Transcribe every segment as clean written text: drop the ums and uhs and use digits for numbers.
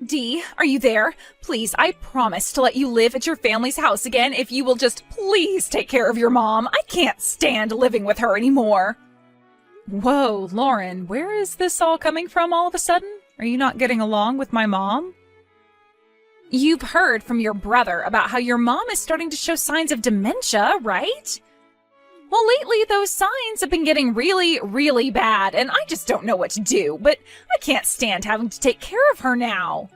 Dee, are you there? Please, I promise to let you live at your family's house again if you will just please take care of your mom. I can't stand living with her anymore. Whoa, Lauren, where is this all coming from all of a sudden? Are you not getting along with my mom? You've heard from your brother about how your mom is starting to show signs of dementia, right? Well, lately those signs have been getting really, really bad, and I just don't know what to do, but I can't stand having to take care of her now.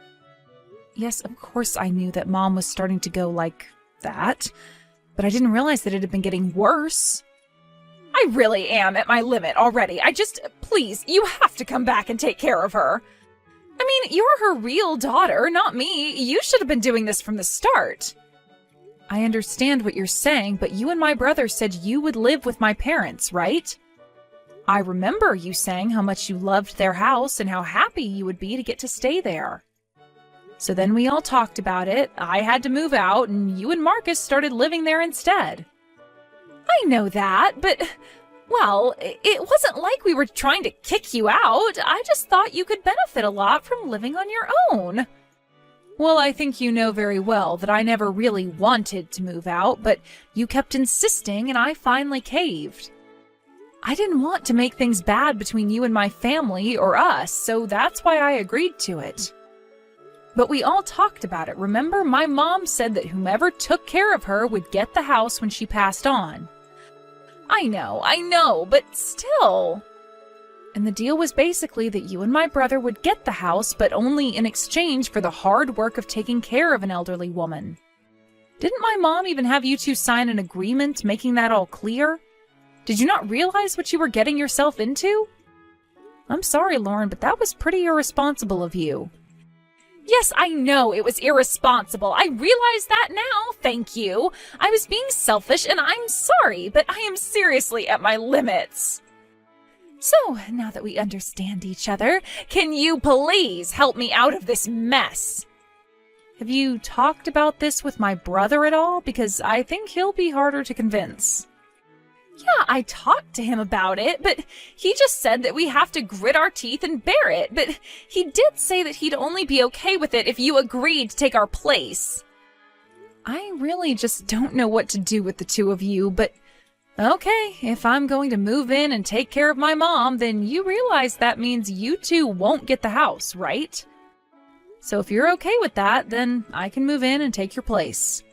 Yes, of course I knew that Mom was starting to go like that, but I didn't realize that it had been getting worse. I really am at my limit already. Please, you have to come back and take care of her. I mean, you're her real daughter, not me. You should have been doing this from the start. I understand what you're saying, but you and my brother said you would live with my parents, right? I remember you saying how much you loved their house and how happy you would be to get to stay there. So then we all talked about it, I had to move out, and you and Marcus started living there instead. I know that, but, well, it wasn't like we were trying to kick you out. I just thought you could benefit a lot from living on your own. Well, I think you know very well that I never really wanted to move out, but you kept insisting and I finally caved. I didn't want to make things bad between you and my family or us, so that's why I agreed to it. But we all talked about it, remember? My mom said that whomever took care of her would get the house when she passed on. I know, but still. And the deal was basically that you and my brother would get the house, but only in exchange for the hard work of taking care of an elderly woman. Didn't my mom even have you two sign an agreement making that all clear? Did you not realize what you were getting yourself into? I'm sorry, Lauren, but that was pretty irresponsible of you. Yes, I know it was irresponsible. I realize that now, thank you. I was being selfish and I'm sorry, but I am seriously at my limits. So, now that we understand each other, can you please help me out of this mess? Have you talked about this with my brother at all? Because I think he'll be harder to convince. Yeah, I talked to him about it, but he just said that we have to grit our teeth and bear it. But he did say that he'd only be okay with it if you agreed to take our place. I really just don't know what to do with the two of you, but okay, if I'm going to move in and take care of my mom, then you realize that means you two won't get the house, right? So if you're okay with that, then I can move in and take your place.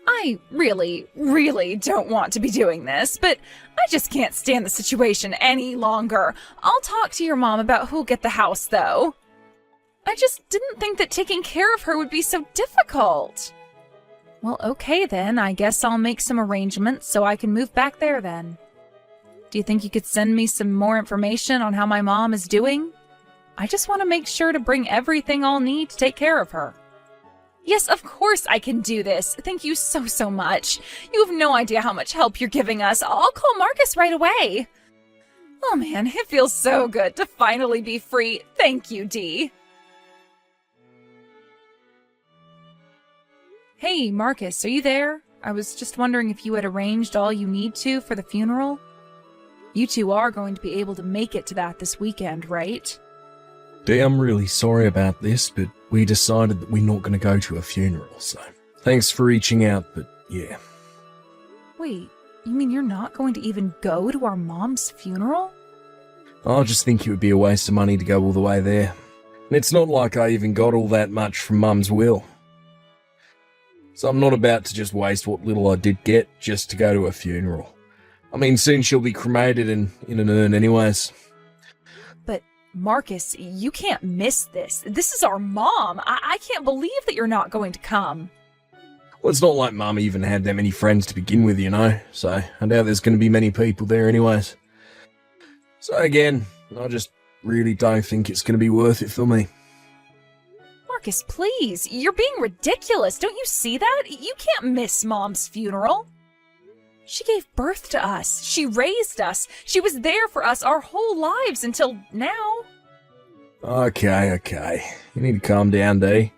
I really, really don't want to be doing this, but I just can't stand the situation any longer. I'll talk to your mom about who'll get the house, though. I just didn't think that taking care of her would be so difficult. Well, okay then. I guess I'll make some arrangements so I can move back there then. Do you think you could send me some more information on how my mom is doing? I just want to make sure to bring everything I'll need to take care of her. Yes, of course I can do this. Thank you so much. You have no idea how much help you're giving us. I'll call Marcus right away. Oh man, it feels so good to finally be free. Thank you, Dee. Hey, Marcus, are you there? I was just wondering if you had arranged all you need to for the funeral. You two are going to be able to make it to that this weekend, right? Dee, I'm really sorry about this, but we decided that we're not going to go to a funeral, so thanks for reaching out, but yeah. Wait, you mean you're not going to even go to our mom's funeral? I just think it would be a waste of money to go all the way there. And it's not like I even got all that much from Mum's will. So I'm not about to just waste what little I did get just to go to a funeral. I mean, soon she'll be cremated and in an urn anyways. But Marcus, you can't miss this. This is our mom. I can't believe that you're not going to come. Well, it's not like Mum even had that many friends to begin with, you know, so I doubt there's going to be many people there anyways. So again, I just really don't think it's going to be worth it for me. Marcus, please. You're being ridiculous. Don't you see that? You can't miss Mom's funeral. She gave birth to us. She raised us. She was there for us our whole lives until now. Okay. You need to calm down, Dee. Do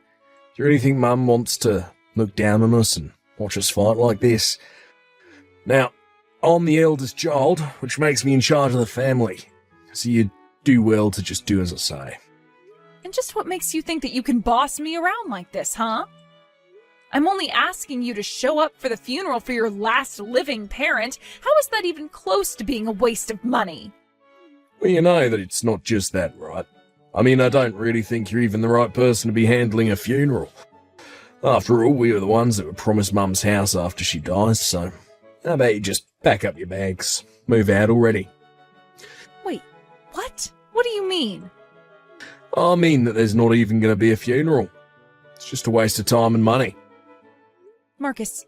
you really think Mum wants to look down on us and watch us fight like this? Now, I'm the eldest child, which makes me in charge of the family. So you do well to just do as I say. And just what makes you think that you can boss me around like this, huh? I'm only asking you to show up for the funeral for your last living parent. How is that even close to being a waste of money? Well, you know that it's not just that, right? I mean, I don't really think you're even the right person to be handling a funeral. After all, we were the ones that were promised Mum's house after she dies, so how about you just pack up your bags, move out already? Wait, what? What do you mean? I mean that there's not even going to be a funeral. It's just a waste of time and money. Marcus,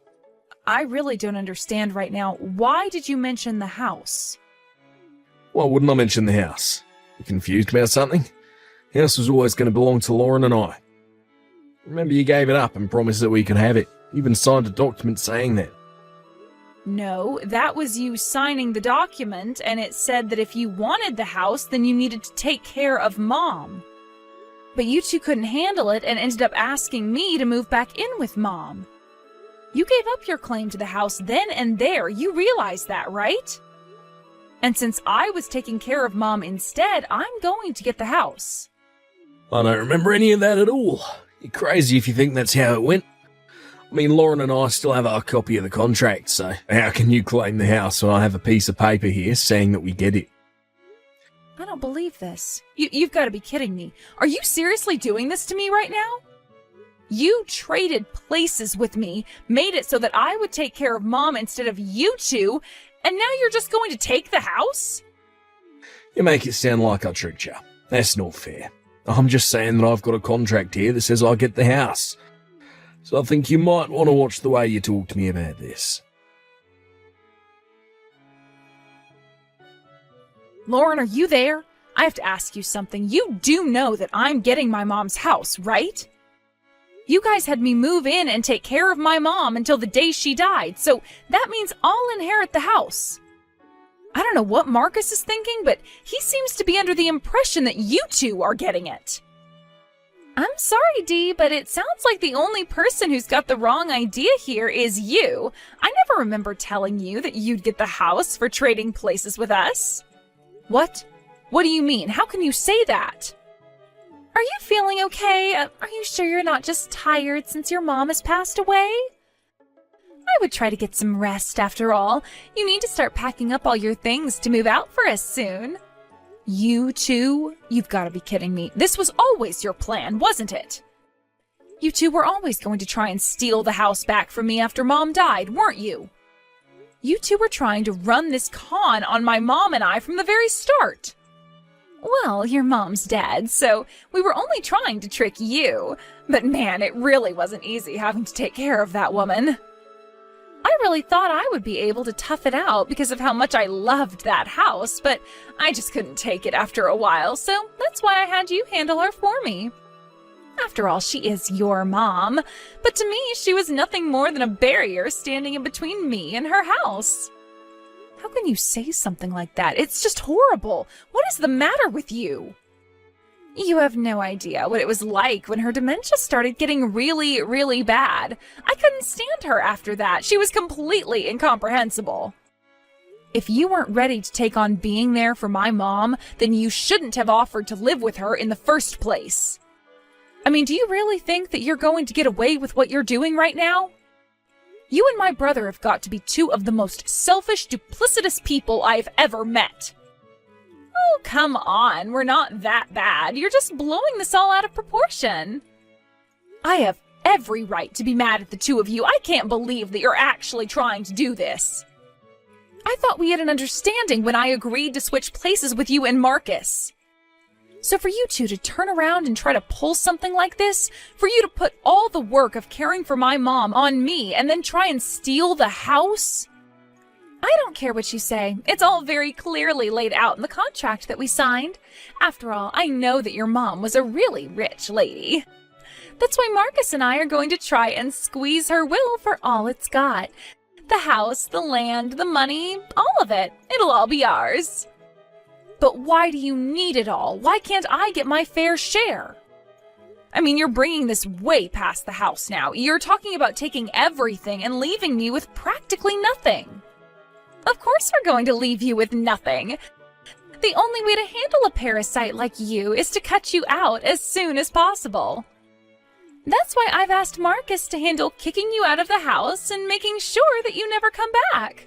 I really don't understand right now. Why did you mention the house? Why wouldn't I mention the house? You confused about something? The house was always going to belong to Lauren and I. Remember, you gave it up and promised that we could have it. You even signed a document saying that. No, that was you signing the document, and it said that if you wanted the house, then you needed to take care of Mom. But you two couldn't handle it and ended up asking me to move back in with Mom. You gave up your claim to the house then and there. You realize that, right? And since I was taking care of Mom instead, I'm going to get the house. I don't remember any of that at all. You're crazy if you think that's how it went. I mean, Lauren and I still have our copy of the contract, so how can you claim the house when I have a piece of paper here saying that we get it? I don't believe this. You've got to be kidding me. Are you seriously doing this to me right now? You traded places with me, made it so that I would take care of Mom instead of you two, and now you're just going to take the house? You make it sound like I tricked you. That's not fair. I'm just saying that I've got a contract here that says I get the house. So I think you might want to watch the way you talk to me about this. Lauren, are you there? I have to ask you something. You do know that I'm getting my mom's house, right? You guys had me move in and take care of my mom until the day she died, so that means I'll inherit the house. I don't know what Marcus is thinking, but he seems to be under the impression that you two are getting it. I'm sorry, Dee, but it sounds like the only person who's got the wrong idea here is you. I never remember telling you that you'd get the house for trading places with us. What? What do you mean? How can you say that? Are you feeling okay? Are you sure you're not just tired since your mom has passed away? I would try to get some rest after all. You need to start packing up all your things to move out for us soon. You two? You've got to be kidding me. This was always your plan, wasn't it? You two were always going to try and steal the house back from me after Mom died, weren't you? You two were trying to run this con on my mom and I from the very start. Well, your mom's dead, so we were only trying to trick you. But man, it really wasn't easy having to take care of that woman. I really thought I would be able to tough it out because of how much I loved that house, but I just couldn't take it after a while, so that's why I had you handle her for me. After all, she is your mom, but to me, she was nothing more than a barrier standing in between me and her house. How can you say something like that? It's just horrible. What is the matter with you? You have no idea what it was like when her dementia started getting really, really bad. I couldn't stand her after that. She was completely incomprehensible. If you weren't ready to take on being there for my mom, then you shouldn't have offered to live with her in the first place. I mean, do you really think that you're going to get away with what you're doing right now? You and my brother have got to be two of the most selfish, duplicitous people I've ever met. Oh, come on. We're not that bad. You're just blowing this all out of proportion. I have every right to be mad at the two of you. I can't believe that you're actually trying to do this. I thought we had an understanding when I agreed to switch places with you and Marcus. So for you two to turn around and try to pull something like this, for you to put all the work of caring for my mom on me and then try and steal the house? I don't care what you say. It's all very clearly laid out in the contract that we signed. After all, I know that your mom was a really rich lady. That's why Marcus and I are going to try and squeeze her will for all it's got. The house, the land, the money, all of it. It'll all be ours. But why do you need it all? Why can't I get my fair share? I mean, you're bringing this way past the house now. You're talking about taking everything and leaving me with practically nothing. Of course we're going to leave you with nothing. The only way to handle a parasite like you is to cut you out as soon as possible. That's why I've asked Marcus to handle kicking you out of the house and making sure that you never come back.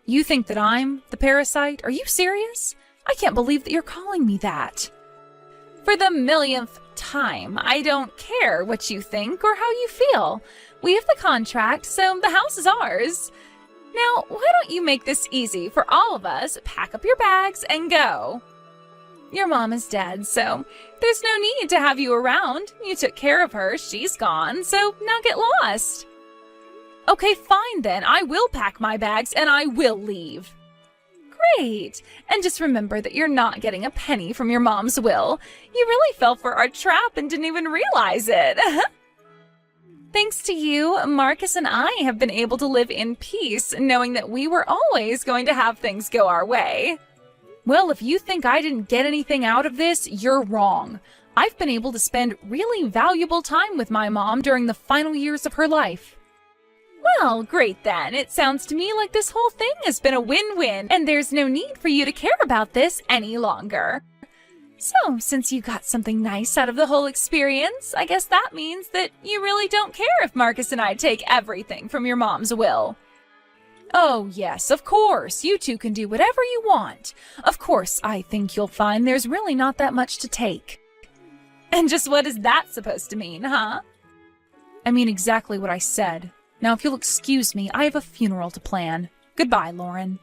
You think that I'm the parasite? Are you serious? I can't believe that you're calling me that. For the millionth time, I don't care what you think or how you feel. We have the contract, so the house is ours. Now, why don't you make this easy for all of us, pack up your bags, and go? Your mom is dead, so there's no need to have you around. You took care of her, she's gone, so now get lost. Okay, fine then, I will pack my bags and I will leave. Great, and just remember that you're not getting a penny from your mom's will. You really fell for our trap and didn't even realize it. Thanks to you, Marcus and I have been able to live in peace, knowing that we were always going to have things go our way. Well, if you think I didn't get anything out of this, you're wrong. I've been able to spend really valuable time with my mom during the final years of her life. Well, great then. It sounds to me like this whole thing has been a win-win, and there's no need for you to care about this any longer. So, since you got something nice out of the whole experience, I guess that means that you really don't care if Marcus and I take everything from your mom's will. Oh, yes, of course. You two can do whatever you want. Of course, I think you'll find there's really not that much to take. And just what is that supposed to mean, huh? I mean exactly what I said. Now, if you'll excuse me, I have a funeral to plan. Goodbye, Lauren.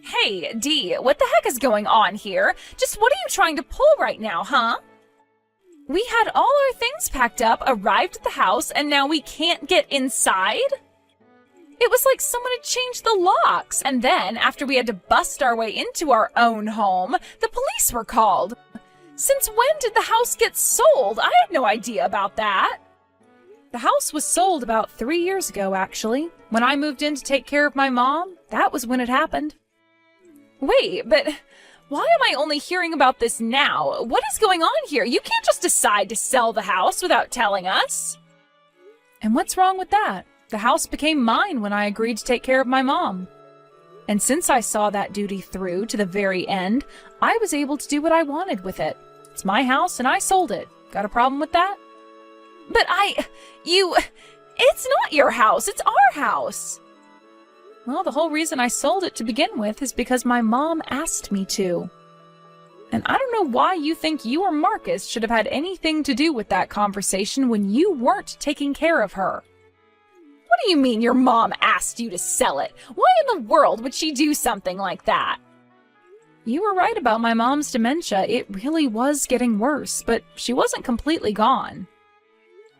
Hey, Dee, what the heck is going on here? Just what are you trying to pull right now, huh? We had all our things packed up, arrived at the house, and now we can't get inside? It was like someone had changed the locks, and then, after we had to bust our way into our own home, the police were called. Since when did the house get sold? I had no idea about that. The house was sold about 3 years ago, actually. When I moved in to take care of my mom, that was when it happened. Wait, but why am I only hearing about this now? What is going on here? You can't just decide to sell the house without telling us. And what's wrong with that? The house became mine when I agreed to take care of my mom. And since I saw that duty through to the very end, I was able to do what I wanted with it. It's my house and I sold it. Got a problem with that? But it's not your house, it's our house. Well, the whole reason I sold it to begin with is because my mom asked me to. And I don't know why you think you or Marcus should have had anything to do with that conversation when you weren't taking care of her. What do you mean your mom asked you to sell it? Why in the world would she do something like that? You were right about my mom's dementia. It really was getting worse, but she wasn't completely gone.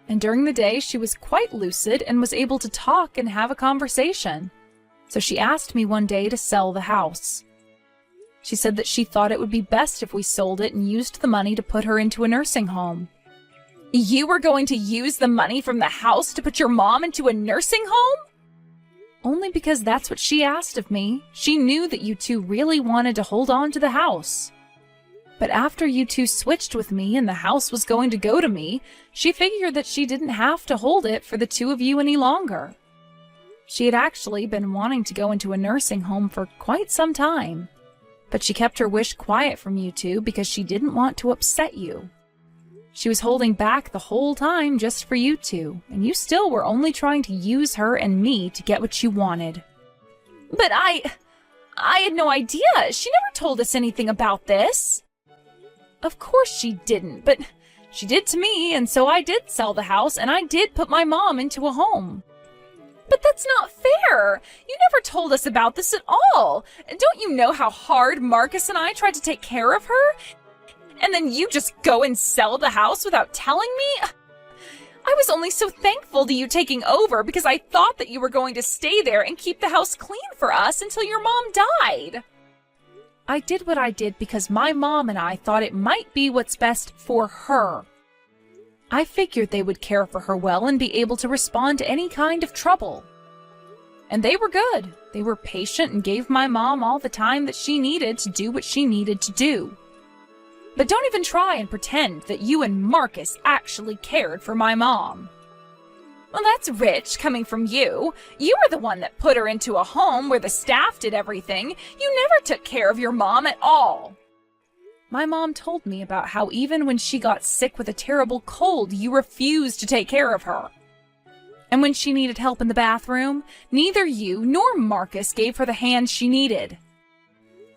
And during the day, she was quite lucid and was able to talk and have a conversation. So she asked me one day to sell the house. She said that she thought it would be best if we sold it and used the money to put her into a nursing home. You were going to use the money from the house to put your mom into a nursing home? Only because that's what she asked of me. She knew that you two really wanted to hold on to the house. But after you two switched with me and the house was going to go to me, she figured that she didn't have to hold it for the two of you any longer. She had actually been wanting to go into a nursing home for quite some time, but she kept her wish quiet from you two because she didn't want to upset you. She was holding back the whole time just for you two, and you still were only trying to use her and me to get what you wanted. But I had no idea. She never told us anything about this. Of course she didn't, but she did to me, and so I did sell the house, and I did put my mom into a home. But that's not fair! You never told us about this at all! Don't you know how hard Marcus and I tried to take care of her? And then you just go and sell the house without telling me? I was only so thankful to you taking over because I thought that you were going to stay there and keep the house clean for us until your mom died. I did what I did because my mom and I thought it might be what's best for her. I figured they would care for her well and be able to respond to any kind of trouble. And they were good. They were patient and gave my mom all the time that she needed to do what she needed to do. But don't even try and pretend that you and Marcus actually cared for my mom. Well, that's rich coming from you. You were the one that put her into a home where the staff did everything. You never took care of your mom at all. My mom told me about how even when she got sick with a terrible cold, you refused to take care of her. And when she needed help in the bathroom, neither you nor Marcus gave her the hand she needed.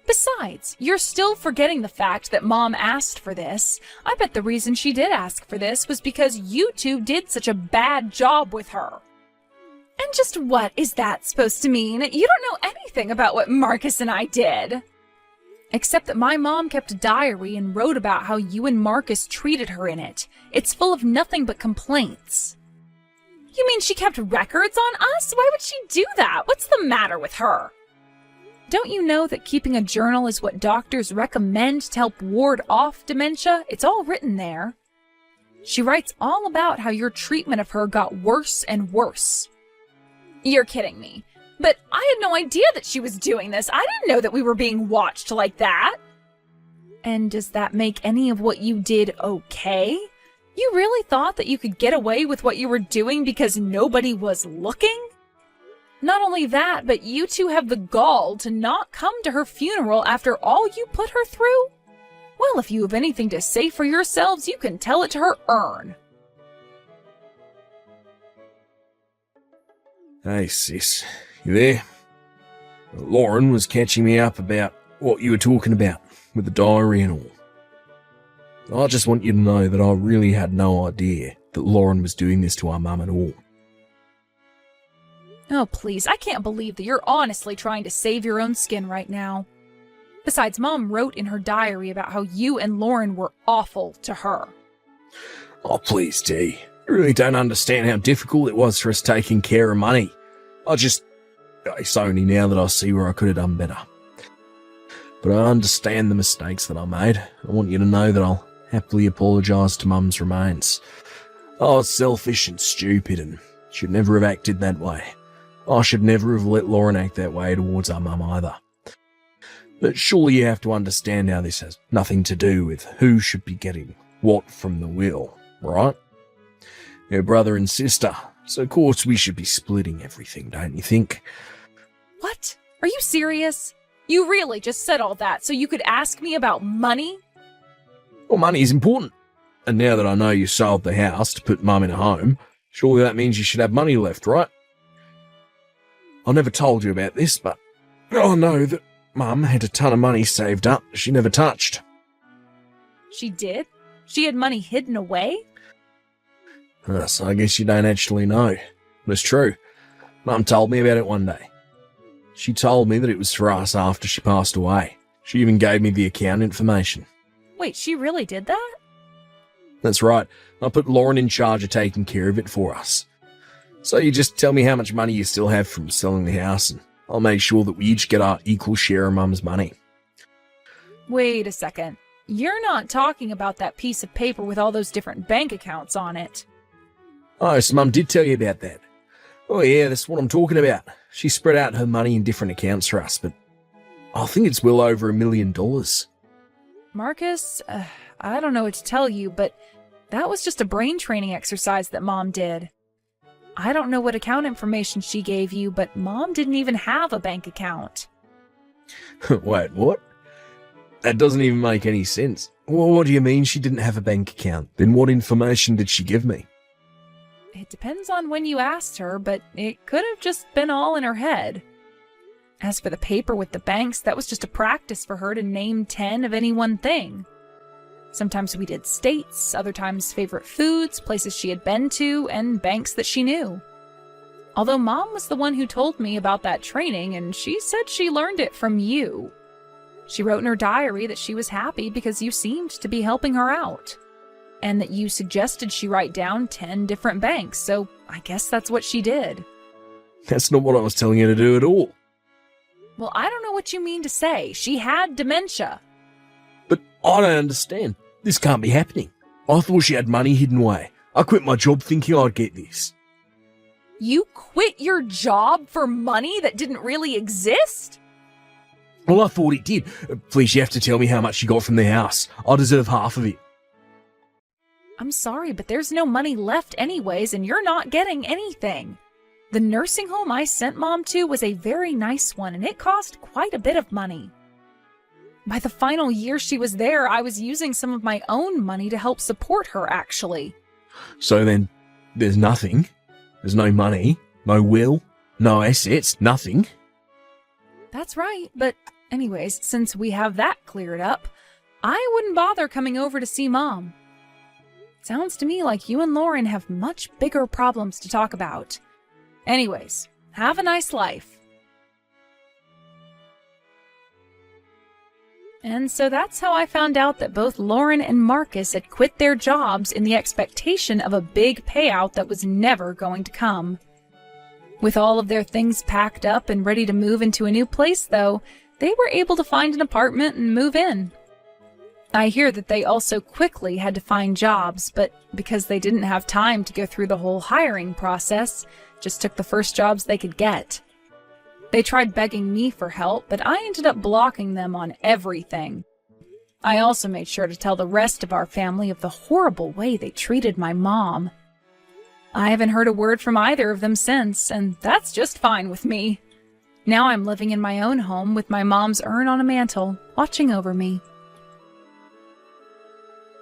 Besides, you're still forgetting the fact that Mom asked for this. I bet the reason she did ask for this was because you two did such a bad job with her. And just what is that supposed to mean? You don't know anything about what Marcus and I did. Except that my mom kept a diary and wrote about how you and Marcus treated her in it. It's full of nothing but complaints. You mean she kept records on us? Why would she do that? What's the matter with her? Don't you know that keeping a journal is what doctors recommend to help ward off dementia? It's all written there. She writes all about how your treatment of her got worse and worse. You're kidding me. But I had no idea that she was doing this. I didn't know that we were being watched like that. And does that make any of what you did okay? You really thought that you could get away with what you were doing because nobody was looking? Not only that, but you two have the gall to not come to her funeral after all you put her through? Well, if you have anything to say for yourselves, you can tell it to her urn. Hey, sis. You there? Lauren was catching me up about what you were talking about with the diary and all. I just want you to know that I really had no idea that Lauren was doing this to our mum at all. Oh, please, I can't believe that you're honestly trying to save your own skin right now. Besides, Mom wrote in her diary about how you and Lauren were awful to her. Oh, please, Dee. You really don't understand how difficult it was for us taking care of money. It's only now that I see where I could have done better. But I understand the mistakes that I made. I want you to know that I'll happily apologise to Mum's remains. I was selfish and stupid and should never have acted that way. I should never have let Lauren act that way towards our mum either. But surely you have to understand how this has nothing to do with who should be getting what from the will, right? You're brother and sister, so of course we should be splitting everything, don't you think? What? Are you serious? You really just said all that so you could ask me about money? Well, money is important. And now that I know you sold the house to put Mum in a home, surely that means you should have money left, right? I never told you about this, but I know that Mum had a ton of money saved up she never touched. She did? She had money hidden away? So I guess you don't actually know. But it's true. Mum told me about it one day. She told me that it was for us after she passed away. She even gave me the account information. Wait, she really did that? That's right. I put Lauren in charge of taking care of it for us. So you just tell me how much money you still have from selling the house, and I'll make sure that we each get our equal share of Mum's money. Wait a second. You're not talking about that piece of paper with all those different bank accounts on it. Oh, so Mum did tell you about that. Oh yeah, that's what I'm talking about. She spread out her money in different accounts for us, but I think it's well over $1 million. Marcus, I don't know what to tell you, but that was just a brain training exercise that Mom did. I don't know what account information she gave you, but Mom didn't even have a bank account. Wait, what? That doesn't even make any sense. Well, what do you mean she didn't have a bank account? Then what information did she give me? It depends on when you asked her, but it could have just been all in her head. As for the paper with the banks, that was just a practice for her to name 10 of any one thing. Sometimes we did states, other times favorite foods, places she had been to, and banks that she knew. Although Mom was the one who told me about that training, and she said she learned it from you. She wrote in her diary that she was happy because you seemed to be helping her out, and that you suggested she write down 10 different banks, so I guess that's what she did. That's not what I was telling you to do at all. Well, I don't know what you mean to say. She had dementia. But I don't understand. This can't be happening. I thought she had money hidden away. I quit my job thinking I'd get this. You quit your job for money that didn't really exist? Well, I thought it did. Please, you have to tell me how much you got from the house. I deserve half of it. I'm sorry, but there's no money left anyways, and you're not getting anything. The nursing home I sent Mom to was a very nice one, and it cost quite a bit of money. By the final year she was there, I was using some of my own money to help support her, actually. So then, there's nothing? There's no money? No will? No assets? Nothing? That's right, but anyways, since we have that cleared up, I wouldn't bother coming over to see Mom. Sounds to me like you and Lauren have much bigger problems to talk about. Anyways, have a nice life. And so that's how I found out that both Lauren and Marcus had quit their jobs in the expectation of a big payout that was never going to come. With all of their things packed up and ready to move into a new place, though, they were able to find an apartment and move in. I hear that they also quickly had to find jobs, but because they didn't have time to go through the whole hiring process, just took the first jobs they could get. They tried begging me for help, but I ended up blocking them on everything. I also made sure to tell the rest of our family of the horrible way they treated my mom. I haven't heard a word from either of them since, and that's just fine with me. Now I'm living in my own home with my mom's urn on a mantle, watching over me.